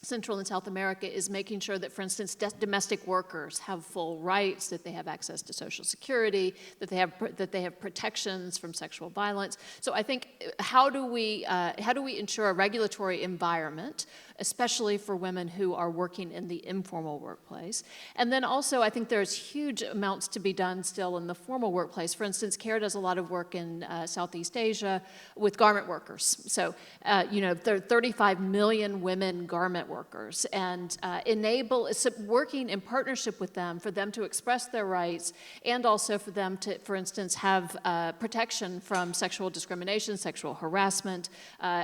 Central and South America is making sure that, for instance, domestic workers have full rights, that they have access to Social Security, that they have protections from sexual violence. So I think how do we ensure a regulatory environment, especially for women who are working in the informal workplace? And then also, I think there's huge amounts to be done still in the formal workplace. For instance, CARE does a lot of work in Southeast Asia with garment workers. So, there are 35 million women garment workers, and working in partnership with them for them to express their rights, and also for them to, for instance, have protection from sexual discrimination, sexual harassment.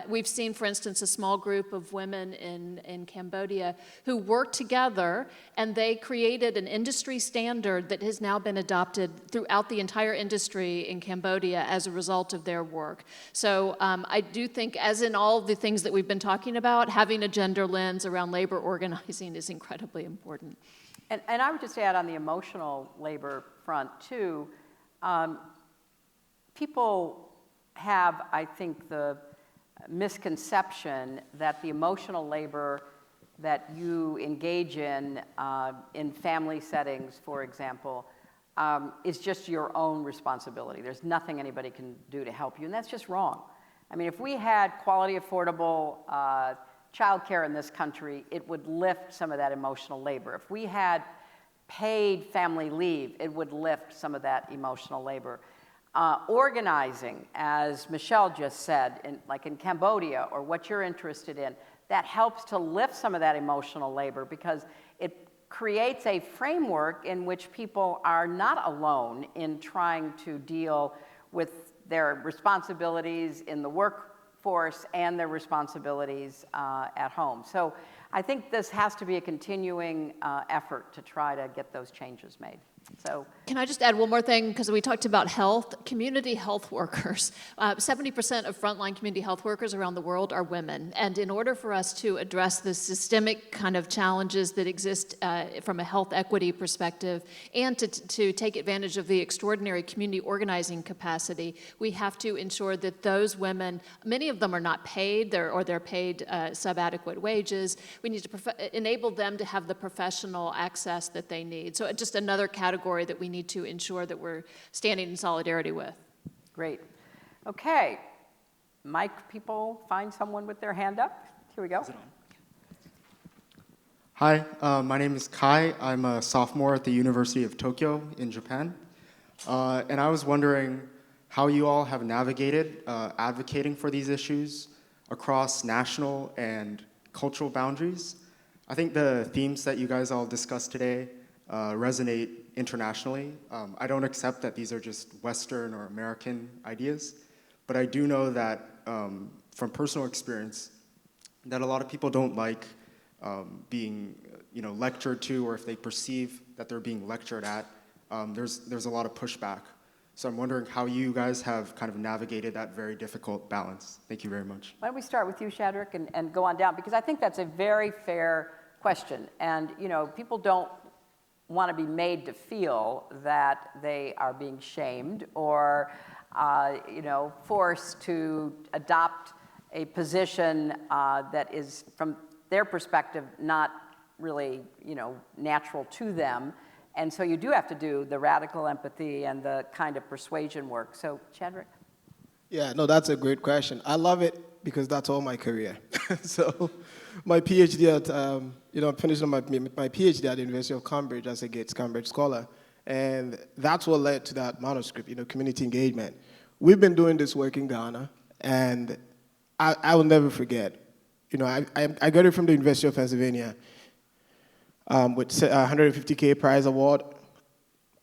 We've seen, for instance, a small group of women in Cambodia who worked together, and they created an industry standard that has now been adopted throughout the entire industry in Cambodia as a result of their work. So I do think, as in all the things that we've been talking about, having a gender lens around labor organizing is incredibly important. And I would just add on the emotional labor front, too, people have, I think, the misconception that the emotional labor that you engage in family settings, for example, is just your own responsibility. There's nothing anybody can do to help you, and that's just wrong. I mean, if we had quality, affordable childcare in this country, it would lift some of that emotional labor. If we had paid family leave, it would lift some of that emotional labor. Organizing, as Michelle just said, like in Cambodia, or what you're interested in, that helps to lift some of that emotional labor because it creates a framework in which people are not alone in trying to deal with their responsibilities in the workforce and their responsibilities at home. So I think this has to be a continuing effort to try to get those changes made. So, can I just add one more thing, because we talked about health, community health workers. 70% of frontline community health workers around the world are women, and in order for us to address the systemic kind of challenges that exist from a health equity perspective, and to take advantage of the extraordinary community organizing capacity, we have to ensure that those women, many of them are not paid, they're paid subadequate wages. We need to enable them to have the professional access that they need. So just another category that we need to ensure that we're standing in solidarity with. Great. Okay. Mic people, find someone with their hand up. Here we go. Hi, my name is Kai. I'm a sophomore at the University of Tokyo in Japan. And I was wondering, how you all have navigated advocating for these issues across national and cultural boundaries. I think the themes that you guys all discussed today resonate internationally. I don't accept that these are just Western or American ideas, but I do know that from personal experience that a lot of people don't like being lectured to, or if they perceive that they're being lectured at, there's a lot of pushback. So I'm wondering how you guys have kind of navigated that very difficult balance. Thank you very much. Why don't we start with you, Shadrach, and go on down, because I think that's a very fair question. And people don't want to be made to feel that they are being shamed or forced to adopt a position that is, from their perspective, not really natural to them. And so you do have to do the radical empathy and the kind of persuasion work. So, Shadrach? Yeah, no, that's a great question. I love it because that's all my career. So my PhD at, I'm finishing my PhD at the University of Cambridge as a Gates Cambridge scholar. And that's what led to that manuscript, community engagement. We've been doing this work in Ghana, and I will never forget. I got it from the University of Pennsylvania with $150K prize award.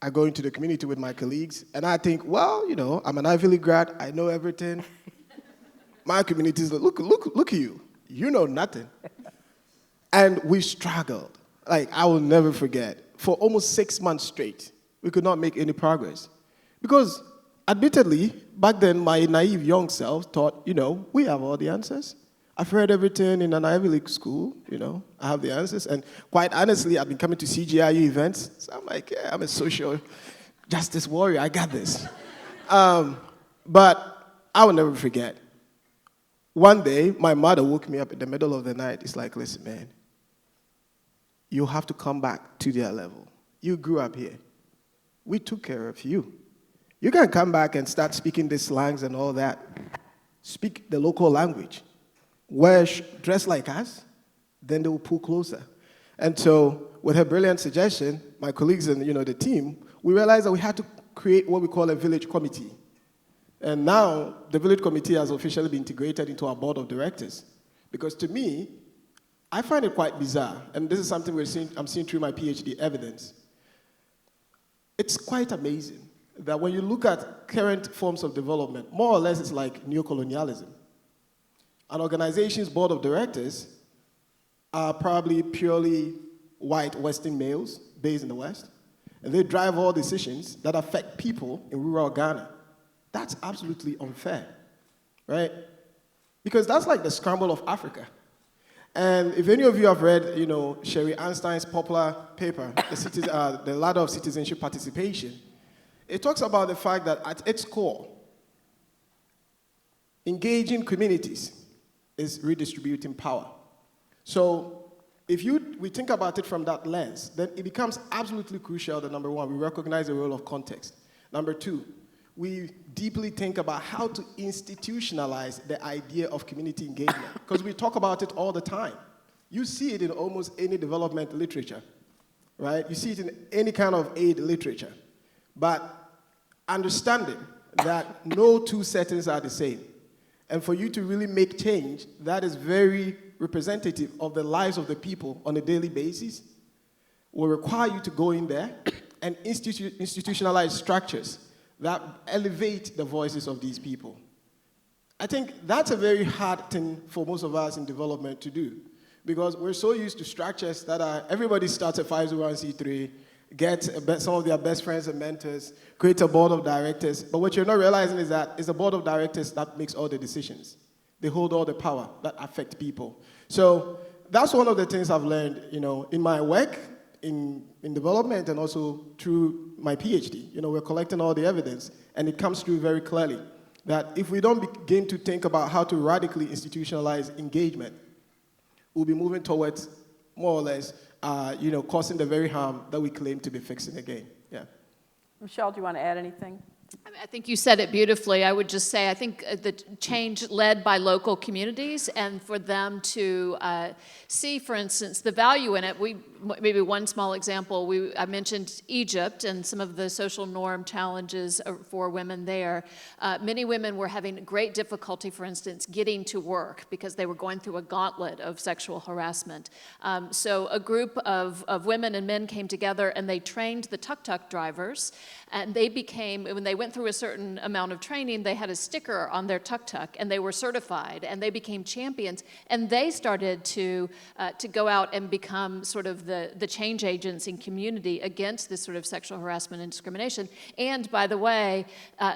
I go into the community with my colleagues, and I think, well, I'm an Ivy League grad. I know everything. My community is like, look at you. You know nothing. And we struggled. Like, I will never forget. For almost 6 months straight, we could not make any progress. Because, admittedly, back then, my naive young self thought, we have all the answers. I've heard everything in an Ivy League school, I have the answers. And quite honestly, I've been coming to CGIU events. So I'm like, yeah, I'm a social justice warrior. I got this. But I will never forget. One day, my mother woke me up in the middle of the night. It's like, listen, man, you have to come back to their level. You grew up here. We took care of you. You can come back and start speaking the slangs and all that. Speak the local language. Dress like us, then they will pull closer. And so, with her brilliant suggestion, my colleagues and the team, we realized that we had to create what we call a village committee. And now, the village committee has officially been integrated into our board of directors. Because to me, I find it quite bizarre, and this is something I'm seeing through my PhD evidence. It's quite amazing that when you look at current forms of development, more or less it's like neocolonialism. An organization's board of directors are probably purely white Western males based in the West, and they drive all decisions that affect people in rural Ghana. That's absolutely unfair, right? Because that's like the scramble of Africa. And if any of you have read, Sherry Einstein's popular paper, The Ladder of Citizenship Participation, it talks about the fact that at its core, engaging communities is redistributing power. So if we think about it from that lens, then it becomes absolutely crucial that, number one, we recognize the role of context. Number two, we deeply think about how to institutionalize the idea of community engagement, because we talk about it all the time. You see it in almost any development literature, right? You see it in any kind of aid literature. But understanding that no two settings are the same, and for you to really make change that is very representative of the lives of the people on a daily basis will require you to go in there and institutionalize structures that elevate the voices of these people. I think that's a very hard thing for most of us in development to do, because we're so used to structures that everybody starts a 501c3, get some of their best friends and mentors, create a board of directors, but what you're not realizing is that it's the board of directors that makes all the decisions. They hold all the power that affect people. So that's one of the things I've learned, in my work, in development, and also through my PhD. We're collecting all the evidence, and it comes through very clearly that if we don't begin to think about how to radically institutionalize engagement, we'll be moving towards more or less, causing the very harm that we claim to be fixing again. Yeah. Michelle, do you want to add anything? I think you said it beautifully. I would just say I think the change led by local communities, and for them to see, for instance, the value in it. Maybe one small example, I mentioned Egypt and some of the social norm challenges for women there. Many women were having great difficulty, for instance, getting to work because they were going through a gauntlet of sexual harassment. So a group of women and men came together and they trained the tuk-tuk drivers, and they became, when they went through a certain amount of training, they had a sticker on their tuk-tuk and they were certified and they became champions, and they started to go out and become sort of the change agents in community against this sort of sexual harassment and discrimination. And by the way,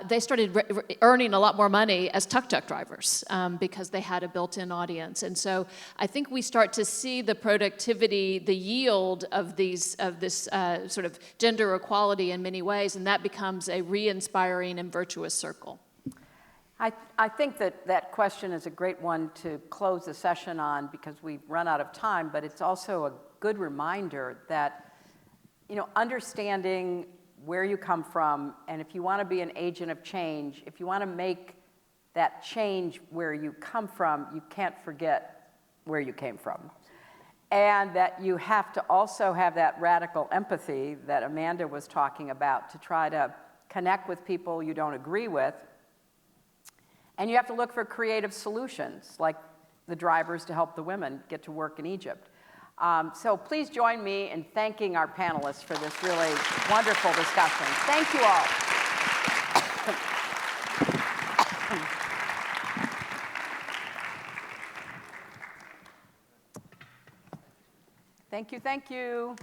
they started earning a lot more money as tuk-tuk drivers because they had a built-in audience. And so I think we start to see the productivity, the yield of this sort of gender equality in many ways, and that becomes a re-inspiring and virtuous circle. I think that question is a great one to close the session on because we've run out of time, but it's also a good reminder that, understanding where you come from, and if you want to be an agent of change, if you want to make that change where you come from, you can't forget where you came from. And that you have to also have that radical empathy that Amanda was talking about to try to connect with people you don't agree with. And you have to look for creative solutions, like the drivers to help the women get to work in Egypt. So please join me in thanking our panelists for this really wonderful discussion. Thank you all. Thank you, thank you.